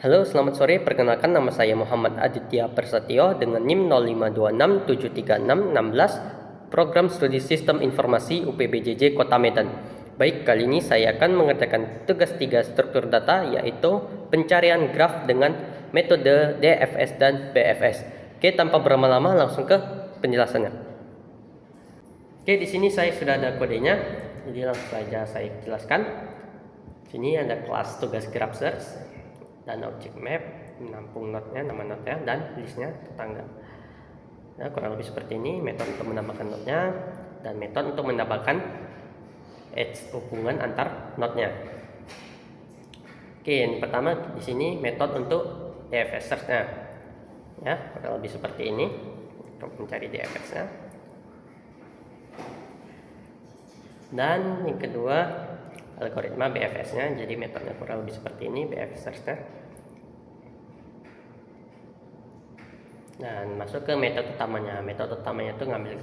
Halo, selamat sore. Perkenalkan, nama saya Muhammad Aditya Prasetyo dengan NIM 0526736616, Program Studi Sistem Informasi UPBJJ Kota Medan. Baik, kali ini saya akan mengerjakan tugas 3 struktur data, yaitu pencarian graf dengan metode DFS dan BFS. Oke, tanpa berlama-lama langsung ke penjelasannya. Oke, di sini saya sudah ada kodenya, jadi langsung saja saya jelaskan. Sini ada kelas tugas graph search dan object map, menampung node-nya, nama node-nya, dan listnya tetangga. Nah, kurang lebih seperti ini metode untuk menambahkan node-nya dan metode untuk menambahkan edge hubungan antar node-nya. Oke, yang pertama di sini metode untuk DFS search-nya. Ya, kurang lebih seperti ini untuk mencari DFS-nya. Dan yang kedua algoritma BFS-nya, jadi metodenya kurang lebih seperti ini, BFS search-nya. Dan masuk ke metode utamanya. Metode utamanya itu ngambil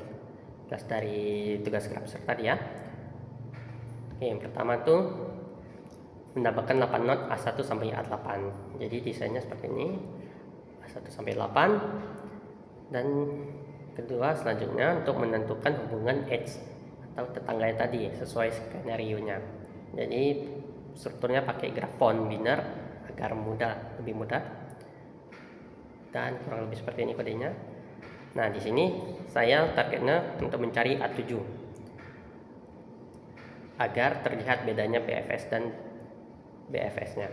gas dari tugas graph search tadi ya. Oke, yang pertama tuh menambahkan 8 node A1 sampai A8. Jadi desainnya seperti ini, A1 sampai 8. Dan kedua selanjutnya untuk menentukan hubungan edge atau tetangganya tadi sesuai skenario-nya. Jadi strukturnya pakai grafon biner agar lebih mudah. Dan kurang lebih seperti ini kodenya. Nah, di sini saya targetnya untuk mencari A7 agar terlihat bedanya BFS dan BFS-nya.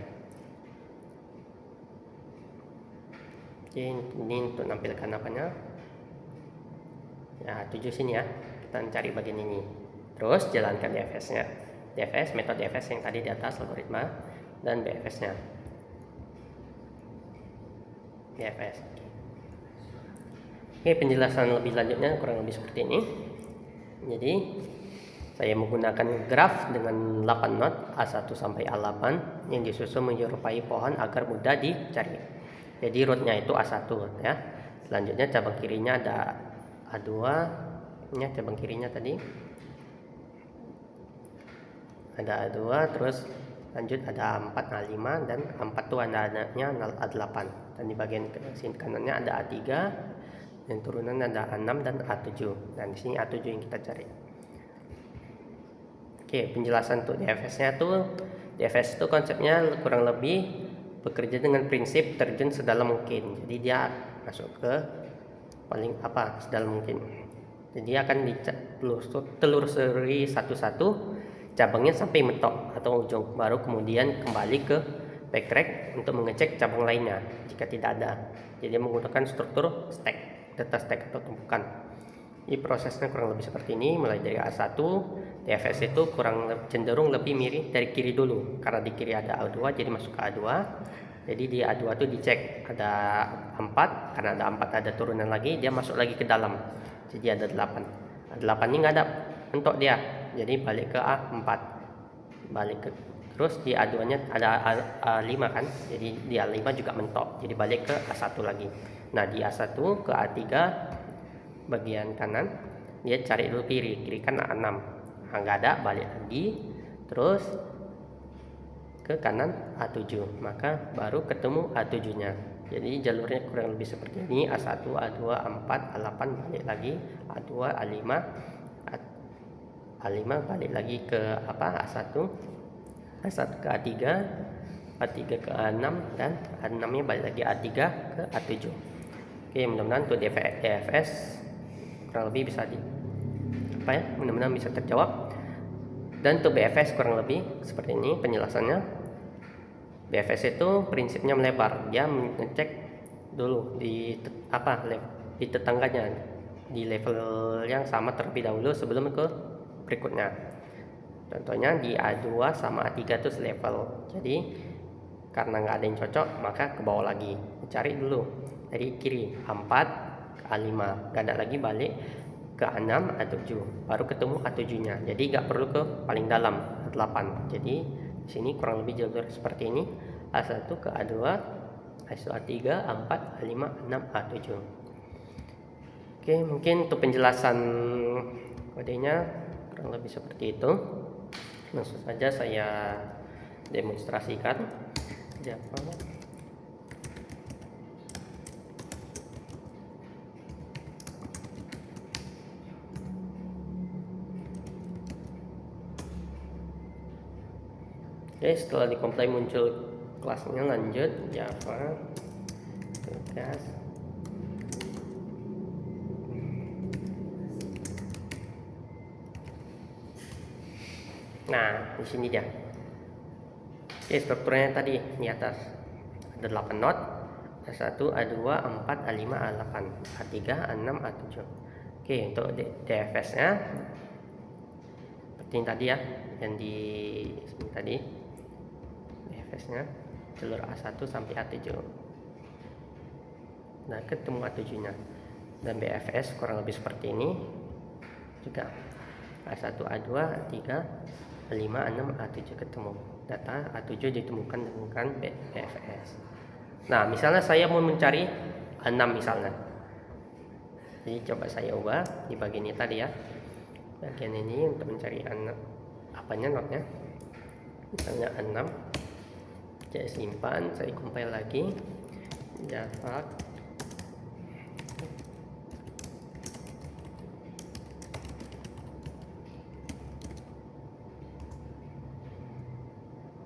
Oke, ini untuk nampilkan apanya. Ya, A7 sini ya. Kita mencari bagian ini. Terus jalankan DFS-nya. DFS, metode DFS yang tadi di atas, algoritma, dan BFS-nya. BFS. Oke, penjelasan lebih lanjutnya kurang lebih seperti ini. Jadi saya menggunakan graf dengan 8 node A1 sampai A8 yang disusun menyerupai pohon agar mudah dicari. Jadi rootnya itu A1 ya. Selanjutnya cabang kirinya ada A2 ya, cabang kirinya tadi ada A2, terus lanjut ada A4, A5, dan A4 itu adanya A8, dan di bagian sini kanannya ada A3, dan turunan ada A6 dan A7, dan di sini A7 yang kita cari. Oke, penjelasan untuk DFS-nya tuh, DFS itu konsepnya kurang lebih bekerja dengan prinsip terjun sedalam mungkin. Jadi dia masuk ke paling sedalam mungkin. Jadi akan ditelusuri satu-satu cabangnya sampai mentok atau ujung, baru kemudian kembali ke backtrack untuk mengecek cabang lainnya jika tidak ada. Jadi menggunakan struktur stack, data stack atau tumpukan. Ini prosesnya kurang lebih seperti ini, mulai dari A1. DFS itu cenderung lebih mirip dari kiri dulu, karena di kiri ada A2 jadi masuk ke A2. Jadi di A2 itu dicek ada 4, karena ada 4 ada turunan lagi, dia masuk lagi ke dalam, jadi ada 8. A8 ini nggak ada mentok dia, jadi balik ke A4, terus di A2 nya ada A5 kan, jadi di A5 juga mentok, jadi balik ke A1 lagi. Nah, di A1 ke A3 bagian kanan dia cari dulu kiri kan A6, nah, nggak ada, balik lagi, terus ke kanan A7, maka baru ketemu A7 nya. Jadi jalurnya kurang lebih seperti ini, A1, A2, A4, A8, balik lagi A2, A5, A5 balik lagi ke A1, A1 ke A3, A3 ke A6, dan A6 nya balik lagi A3 ke A7. Oke, mudah-mudahan untuk DFS kurang lebih bisa mudah-mudahan bisa terjawab. Dan untuk BFS kurang lebih seperti ini penjelasannya. BFS itu prinsipnya melebar, dia mengecek dulu di tetangganya, di level yang sama terlebih dahulu sebelum ke berikutnya. Contohnya di A2 sama A3 itu selevel, jadi karena nggak ada yang cocok maka ke bawah lagi, cari dulu dari kiri A4 ke A5, nggak ada lagi, balik ke A6, A7, baru ketemu A7 nya, jadi nggak perlu ke paling dalam A8. Jadi di sini kurang lebih jalur seperti ini, A1 ke A2, A3, A4, A5, A6, A7. Oke, mungkin untuk penjelasan kodenya kurang lebih seperti itu. Langsung saja saya demonstrasikan. Oke, setelah dikompilasi muncul kelasnya, lanjut Java tugas. Nah, di sini dia. Oke, strukturnya tadi di atas ada 8 not, A1, A2, A4, A5, A8, A3, A6, A7. Oke, untuk DFS nya seperti ini tadi ya, yang di sini tadi DFS nya jalur A1 sampai A7. Nah, ketemu A7 nya, dan BFS kurang lebih seperti ini juga, A1, A2, A3, A5, A6, A7 ketemu. Data A7 ditemukan dengan BFS. Nah, misalnya saya mau mencari A6 misalnya. Jadi coba saya ubah di bagian ini tadi ya. Bagian ini untuk mencari A6, apanya notnya. Misalnya A6. Saya simpan, saya compile lagi. Java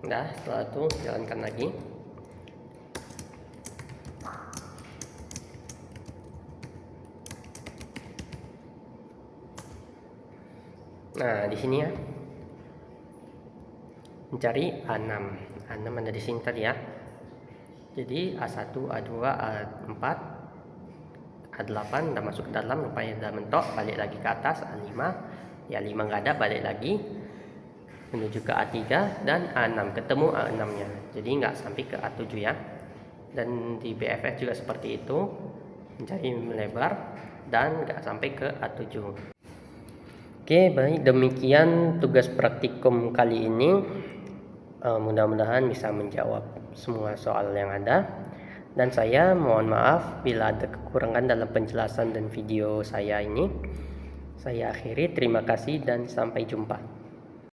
Nah, setelah itu jalankan lagi. Nah, di sini ya, mencari A6. A6 ada di sini tadi ya. Jadi A1, A2, A4, A8 udah masuk ke dalam, rupanya udah mentok, balik lagi ke atas. A5, ya 5 nggak ada, balik lagi menuju ke A3 dan A6, ketemu A6 nya, jadi nggak sampai ke A7 ya. Dan di BFS juga seperti itu, mencari melebar dan nggak sampai ke A7. Oke, baik, demikian tugas praktikum kali ini. Mudah-mudahan bisa menjawab semua soal yang ada, dan saya mohon maaf bila ada kekurangan dalam penjelasan dan video saya ini. Saya akhiri, terima kasih dan sampai jumpa.